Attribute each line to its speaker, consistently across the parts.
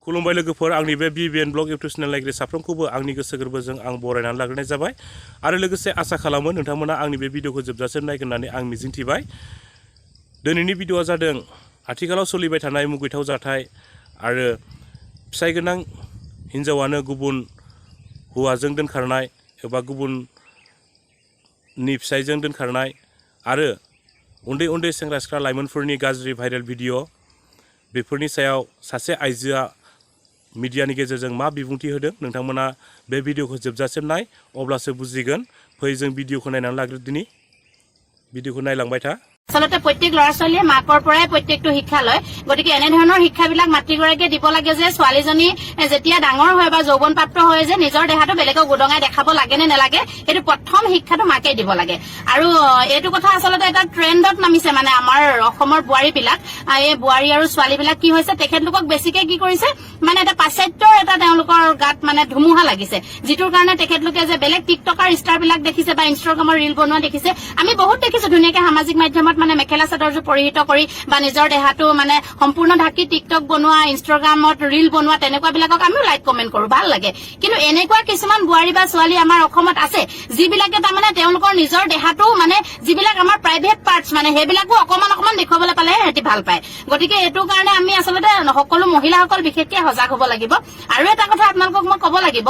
Speaker 1: खुलुमबाय लोगोफोर आंनि बे बिबिएन ब्लग इउट्युब चेनेल नायगिरि साफ्रोमखौबो आंनि गोसो गोरबोजों आं बरायनानै लाग्रोनाय जाबाय आरो लोगोसे आसा खालामो नोंथांमोना आंनि बे भिडिअखौ जोबजासिम नायगोन होननानै आं मिजिंथिबाय। दिनैनि भिडिअआ जादों आथिखालाव सोलिबाय थानाय मुगैथाव जाथाय आरो फिसाय गोनां हिन्जावानो गुबुन हौवाजों दोनखारनाय एबा गुबुननि फिसायजों दोनखारनाय आरो उन्दै उन्दै सेंग्रा सिख्ला लाइमोनफोरनि गाज्रि भाइरेल भिडिअ बेफोरनि सायाव सासे आइजोआ मिडियानि गेजेरजों मा बिबुंथि होदों नोंथांमोना बे भिडिअखौ जोबजासिम नाय अब्लासो बुजिगोन। फै जों भिडिअखौ नायनानै लाग्रोदिनि भिडिअखौ नायलांबाय था।
Speaker 2: আচলতে প্ৰত্যেক ল'ৰা ছোৱালীয়ে মাকৰ পৰাই প্ৰত্যেকটো শিক্ষা লয়, গতিকে এনে ধৰণৰ শিক্ষাবিলাক মাতৃগৰাকীয়ে দিব লাগে যে ছোৱালীজনী যেতিয়া ডাঙৰ হয় বা যৌৱনপ্ৰাপ্ত হয় যে নিজৰ দেহাটো বেলেগক গুদঙাই দেখাব লাগে নে নালাগে সেইটো প্ৰথম শিক্ষাটো মাকে দিব লাগে। আৰু এইটো কথা আচলতে এটা ট্ৰেণ্ডত নামিছে, মানে আমাৰ অসমৰ বোৱাৰীবিলাক এই বোৱাৰী আৰু ছোৱালীবিলাক কি হৈছে তেখেতলোকক বেছিকে কি কৰিছে মানে এটা পাশ্চাত্যৰ এটা তেওঁলোকৰ গাত মানে ধুমুহা লাগিছে, যিটোৰ কাৰণে তেখেতলোকে যে বেলেগ টিকটকাৰ ষ্টাৰবিলাক দেখিছে বা ইনষ্টাগ্ৰামৰ ৰিল বনোৱা দেখিছে। আমি বহুত দেখিছো ধুনীয়াকে সামাজিক মাধ্যমত মানে মেখেলা চাদৰযোৰ পৰিহিত কৰি বা নিজৰ দেহাটো মানে সম্পূৰ্ণ ঢাকি টিকটক বনোৱা ইনষ্টাগ্ৰামত ৰিল বনোৱা তেনেকুৱাবিলাকক আমিও লাইক কমেণ্ট কৰো, ভাল লাগে। কিন্তু এনেকুৱা কিছুমান বোৱাৰী বা ছোৱালী আমাৰ অসমত আছে যিবিলাকে তাৰমানে তেওঁলোকৰ নিজৰ দেহাটো মানে যিবিলাক আমাৰ প্ৰাইভেট পাৰ্টছ মানে সেইবিলাকো অকমান অকমান দেখুৱাবলৈ পালে সিহঁতি ভাল পায়। গতিকে এইটো কাৰণে আমি আচলতে সকলো মহিলাসকল বিশেষকে সজাগ হ'ব লাগিব। আৰু এটা কথা আপোনালোকক মই ক'ব লাগিব,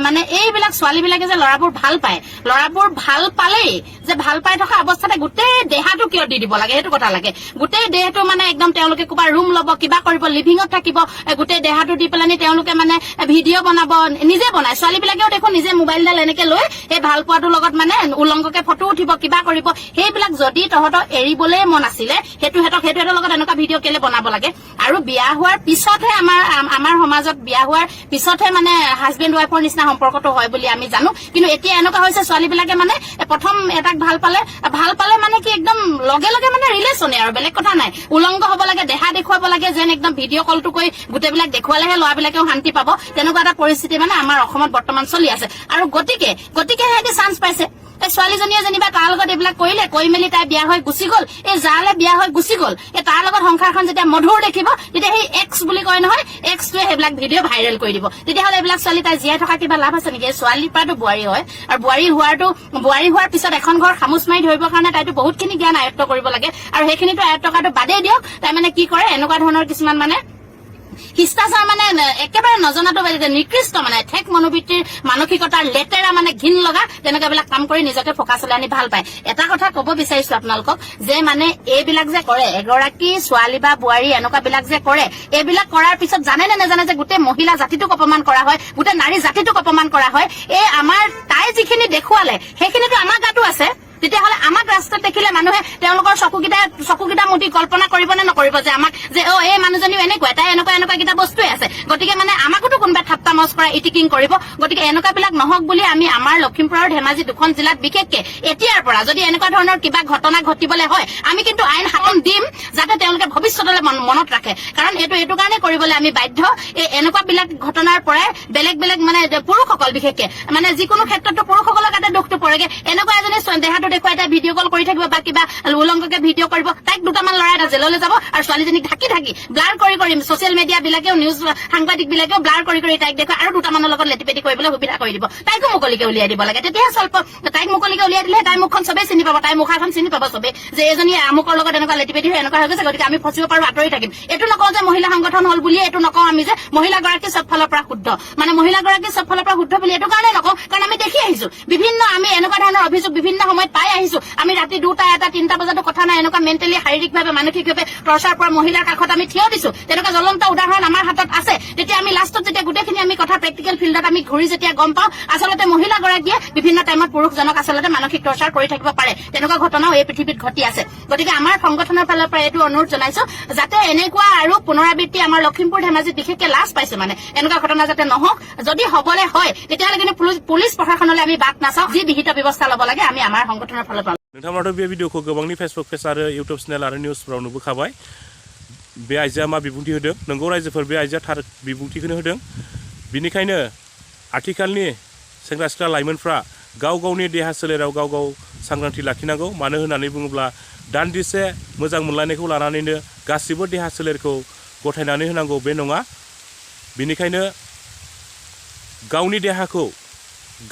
Speaker 2: মানে এইবিলাক ছোৱালীবিলাকে যে ল'ৰাবোৰ ভাল পায়, ল'ৰাবোৰ ভাল পালেই যে ভাল পাই থকা অৱস্থাতে গোটেই দেহাটো কিয় দি দিব লাগে সেইটো কথা লাগে। গোটেই দেহটো মানে একদম তেওঁলোকে ক'বা ৰুম ল'ব, কিবা কৰিব, লিভিঙত থাকিব, গোটেই দেহাটো দি পেলানি তেওঁলোকে মানে ভিডিঅ' বনাব, নিজে বনায়। ছোৱালীবিলাকেও দেখোন নিজে মোবাইলডাল এনেকে লৈ সেই ভাল পোৱাটোৰ লগত মানে উলংগকে ফটো উঠিব, কিবা কৰিব। সেইবিলাক যদি তহঁতৰ এৰিবলৈ মন আছিলে সেইটো সিহঁতৰ লগত এনেকুৱা ভিডিঅ' কেলে বনাব লাগে। আৰু বিয়া হোৱাৰ পিছতহে আমাৰ সমাজত বিয়া হোৱাৰ পিছতহে মানে হাজবেণ্ড ৱাইফৰ নিচিনা সম্পৰ্কটো হয় বুলি আমি জানো। কিন্তু এতিয়া এনেকুৱা হৈছে ছোৱালীবিলাকে মানে প্ৰথম এটাক ভাল পালে মানে কি একদম লগে লগে মানে ৰিলেশ্যনে আৰু বেলেগ কথা নাই, উলংগ হ'ব লাগে, দেহা দেখুৱাব লাগে, যেন একদম ভিডিঅ' কলটো কৰি গোটেইবিলাক দেখুৱালেহে ল'ৰাবিলাকেও শান্তি পাব। তেনেকুৱা এটা পৰিস্থিতি মানে আমাৰ অসমত বৰ্তমান চলি আছে। আৰু গতিকে সিহঁতে চান্স পাইছে। এই ছোৱালীজনীয়ে যেনিবা তাৰ লগত এইবিলাক কৰিলে, কৰি মেলি তাই বিয়া হৈ গুচি গ'ল, এই যালে বিয়া হৈ গুচি গ'ল, এই তাৰ লগত সংসাৰখন যেতিয়া মধুৰ দেখিব তেতিয়া সেই এক্স বুলি কয় নহয়, এক্সটোৱে সেইবিলাক ভিডিঅ' ভাইৰেল কৰি দিব। তেতিয়াহ'লে এইবিলাক ছোৱালী তাই জীয়াই থকা কিবা লাভ আছে নেকি? এই ছোৱালীৰ পৰাটো বোৱাৰী হয়, আৰু বোৱাৰী হোৱাৰ পিছত এখন ঘৰ খামুচ মাৰি ধৰিবৰ কাৰণে তাইতো বহুতখিনি জ্ঞান আয়ত্ব কৰিব লাগে। আৰু সেইখিনিতো আয়ত্ব কৰাটো বাদেই দিয়ক, তাই মানে কি কৰে এনেকুৱা ধৰণৰ কিছুমান মানে শিষ্টাচাৰ মানে একেবাৰে নজনাটো নিকৃষ্ট মানে ঠেক মনোবৃত্তিৰ মানসিকতাৰ লেতেৰা মানে ঘিন লগা তেনেকুৱাবিলাক কাম কৰি নিজকে ফকাচলৈ আনি ভাল পায়। এটা কথা ক'ব বিচাৰিছো আপোনালোকক যে মানে এইবিলাক যে কৰে এগৰাকী ছোৱালী বা বোৱাৰী এনেকুৱাবিলাক যে কৰে, এইবিলাক কৰাৰ পিছত জানে নে নাজানে যে গোটেই মহিলা জাতিটোক অপমান কৰা হয়, গোটেই নাৰী জাতিটোক অপমান কৰা হয়। এই আমাৰ তাই যিখিনি দেখুৱালে সেইখিনিতো আমাৰ গাতো আছে। তেতিয়াহ'লে আমাক ৰাস্তাত দেখিলে মানুহে তেওঁলোকৰ চকুকেইটা মুদি কল্পনা কৰিব নে নকৰিব যে আমাক যে এই মানুহজনীও এনেকুৱা, তাই এনেকুৱা কেইটা বস্তুৱে আছে, গতিকে মানে আমাকোতো কোনোবাই ঠাট্টা মচ কৰা ইটিকিং কৰিব। গতিকে এনেকুৱাবিলাক নহওক বুলি আমি আমাৰ লখিমপুৰ আৰু ধেমাজি দুখন জিলাত বিশেষকে এতিয়াৰ পৰা যদি এনেকুৱা ধৰণৰ কিবা ঘটনা ঘটিবলৈ হয় আমি কিন্তু আইন শাসন দিম যাতে তেওঁলোকে ভৱিষ্যতলৈ মনত ৰাখে। কাৰণ এইটো কাৰণে কৰিবলৈ আমি বাধ্য। এই এনেকুৱাবিলাক ঘটনাৰ পৰাই বেলেগ মানে পুৰুষসকল বিশেষকে মানে যিকোনো ক্ষেত্ৰতো পুৰুষসকলৰ গাতে দুখটো পৰেগে। এনেকুৱা এজনী দেহাটো দেখুৱাই তাই ভিডিঅ' কল কৰি থাকিব বা কিবা উলংগকে ভিডিঅ' কৰিব, তাইক দুটামান ল'ৰা এটা জেললৈ যাব আৰু ছোৱালীজনীক ঢাকি ব্লাৰ কৰি ছচিয়েল মিডিয়া বিলাকেও নিউজ সাংবাদিক বিলাকেও ব্লাৰ কৰি তাইক দেখুৱাই আৰু দুটামানৰ লগত লেটিপেটি কৰিবলৈ সুবিধা কৰি দিব। তাইকো মুকলিকে উলিয়াই দিব লাগে। তেতিয়াহে তাইক মুকলিকে উলিয়াই দিলে তাইৰ মুখখন চবেই চিনি পাব, তাইৰ মুখাখন চিনি পাব চবেই যে এজনী আমুকৰ লগত এনেকুৱা লেটিপেটি হৈ এনেকুৱা হৈ গৈছে, গতিকে আমি ফচিব পাৰো, আঁতৰি থাকিম। এইটো নকওঁ যে মহিলা সংগঠন হ'ল বুলিয়ে এইটো নকওঁ আমি যে মহিলাগৰাকী চব ফালৰ পৰা শুদ্ধ, মানে মহিলাগৰাকী চব ফালৰ পৰা শুদ্ধ বুলি এইটো কাৰণে নকওঁ কাৰণ আমি দেখি আহিছো বিভিন্ন আমি এনেকুৱা ধৰণৰ অভিযোগ বিভিন্ন সময়ত পাই আহিছো। আমি ৰাতি 2টা, 1টা, 3টা বজাতো কথা নাই এনেকুৱা মেণ্টেলি শাৰীৰিকভাৱে মানসিকভাৱে টৰ্চাৰ পৰা মহিলাৰ কাষত আমি থিয় দিছো। তেনেকুৱা জ্বলন্ত উদাহৰণ আমাৰ হাতত আছে। তেতিয়া আমি লাষ্টত যেতিয়া গোটেইখিনি আমি কথা প্ৰেক্টিকেল ফিল্ডত আমি ঘূৰি যেতিয়া গম পাওঁ আচলতে মহিলাগৰাকীয়ে বিভিন্ন টাইমত পুৰুষজনক আচলতে মানসিক টৰ্চাৰ কৰি থাকিব পাৰে। তেনেকুৱা ঘটনাও এই পৃথিৱীত ঘটি আছে। গতিকে আমাৰ সংগঠনৰ ফালৰ পৰা এইটো অনুৰোধ জনাইছো যাতে এনেকুৱা আৰু পুনৰাবৃত্তি আমাৰ লখিমপুৰ ধেমাজিত বিশেষকে লাজ পাইছো মানে এনেকুৱা ঘটনা যাতে নহওক। যদি হবলৈ হয় তেতিয়াহ'লে কিন্তু পুলিচ প্ৰশাসনলৈ আমি বাট নাচাওঁ, যি বিহিত ব্যৱস্থা ল'ব লাগে আমি আমাৰ সংগঠনৰ ফালৰ পৰা।
Speaker 1: नोंथांमोनाथ' बे भिडिअखौ गोबांनि फेसबुक पेज आरो इउटुब चेनेल आरो निउसफोराव नुबोखाबाय। बे आइजोआ मा बिबुंथि होदों, नंगौ रायजोफोर बे आइजोआ थार बिबुंथिखौनो होदों। बिनिखायनो आथिखालनि सेंग्रा सिख्ला लाइमोनफ्रा गावनि देहा सोलेराव गाव सांग्रांथि लाखिनांगौ। मानो होननानै बुङोब्ला दान्दिसे मोजां मोनलायनायखौ लानानैनो गासिबो देहा सोलेरखौ गथायनानै होनांगौ बे नङा। बेनिखायनो गावनि देहाखौ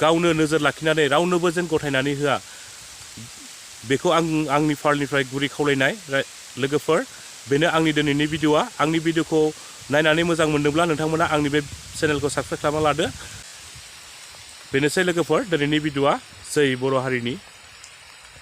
Speaker 1: गावनो नोजोर लाखिनानै रावनोबो जेन गथायनानै होआ बेखौ आंनि फारनिफ्राय गुरै खावलायनाय लोगोफोर बेनो आंनि दिनैनि भिडिअआ आंनि भिडिअखौ नायनानै मोजां मोनदोंब्ला नोंथांमोना आंनि बे चेनेलखौ साबस्क्राइब खालामना लादो बेनोसै लोगोफोर दिनैनि भिडिअआ जै बर' हारिनि